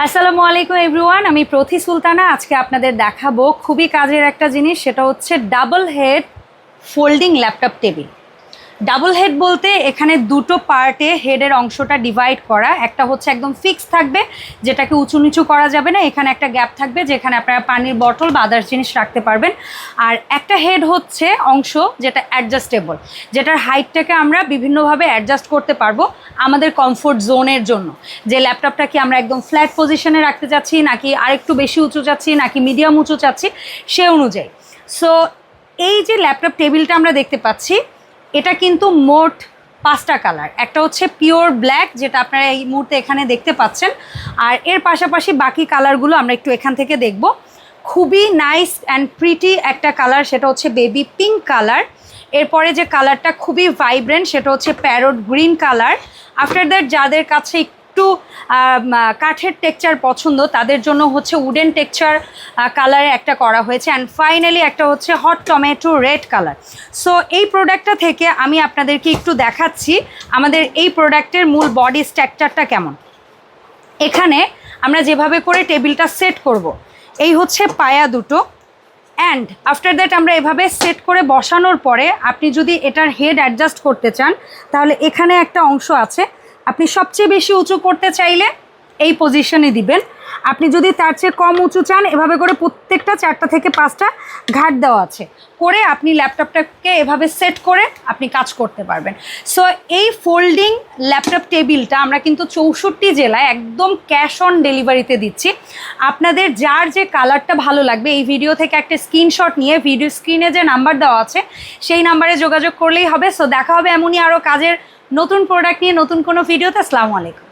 আসসালামু আলাইকুম এভরিওয়ান, আমি প্রথি সুলতানা। আজকে আপনাদের দেখাবো খুবই কাজের একটা জিনিস, সেটা হচ্ছে double head folding laptop table. Double head বলতে এখানে দুটো পার্টে হেডের অংশটা ডিভাইড করা। একটা হচ্ছে একদম ফিক্স থাকবে, যেটাকে উঁচু নিচু করা যাবে না, এখানে একটা গ্যাপ থাকবে যেখানে আপনারা পানির বটল বা আদার্স জিনিস রাখতে পারবেন। আর একটা হেড হচ্ছে অংশ যেটা অ্যাডজাস্টেবল, যেটার হাইটটাকে আমরা বিভিন্নভাবে অ্যাডজাস্ট করতে পারবো আমাদের কমফোর্ট জোনের জন্য। যে ল্যাপটপটা কি আমরা একদম ফ্ল্যাট পজিশনে রাখতে চাচ্ছি, নাকি আরেকটু বেশি উঁচু চাচ্ছি, নাকি মিডিয়াম উঁচু চাচ্ছি, সে অনুযায়ী। সো এই যে ল্যাপটপ টেবিলটা আমরা দেখতে পাচ্ছি, এটা কিন্তু মোট 5টা কালার। একটা হচ্ছে পিওর ব্ল্যাক, যেটা আপনারা এই মুহূর্তে এখানে দেখতে পাচ্ছেন, আর এর পাশাপাশি বাকি কালারগুলো আমরা একটু এখান থেকে দেখব। খুবই নাইস অ্যান্ড প্রিটি একটা কালার, সেটা হচ্ছে বেবি পিঙ্ক কালার। এরপরে যে কালারটা খুবই ভাইব্রেন্ট, সেটা হচ্ছে parrot green colour. After that যাদের কাছে একটু কাঠের টেক্সচার পছন্দ, তাদের জন্য হচ্ছে উডেন টেক্সচার কালারে একটা করা হয়েছে। অ্যান্ড ফাইনালি একটা হচ্ছে hot tomato red colour. So এই প্রোডাক্টটা থেকে আমি আপনাদেরকে একটু দেখাচ্ছি আমাদের এই প্রোডাক্টের মূল বডি স্ট্রাকচারটা কেমন। এখানে আমরা যেভাবে করে টেবিলটা সেট করব, এই হচ্ছে পায়া দুটো, অ্যান্ড আফটার দ্যাট আমরা এভাবে সেট করে বসানোর পরে আপনি যদি এটার হেড অ্যাডজাস্ট করতে চান, তাহলে এখানে একটা অংশ আছে। আপনি সবচেয়ে বেশি উঁচু করতে চাইলে এই পজিশনে দিবেন। আপনি যদি তার চেয়ে কম উঁচু চান, এভাবে করে প্রত্যেকটা 4টা থেকে 5টা ঘাট দেওয়া আছে, করে আপনি ল্যাপটপটাকে এভাবে সেট করে আপনি কাজ করতে পারবেন। সো এই ফোল্ডিং ল্যাপটপ টেবিলটা আমরা কিন্তু 64 জেলায় একদম ক্যাশ অন ডেলিভারিতে দিচ্ছি। আপনাদের যার যে কালারটা ভালো লাগবে, এই ভিডিও থেকে একটা স্ক্রিনশট নিয়ে ভিডিও স্ক্রিনে যে নাম্বার দেওয়া আছে সেই নাম্বারে যোগাযোগ করলেই হবে। সো দেখা হবে এমনই আরও কাজের নতুন প্রোডাক্ট নিয়ে নতুন কোনো ভিডিওতে। আসসালামু আলাইকুম।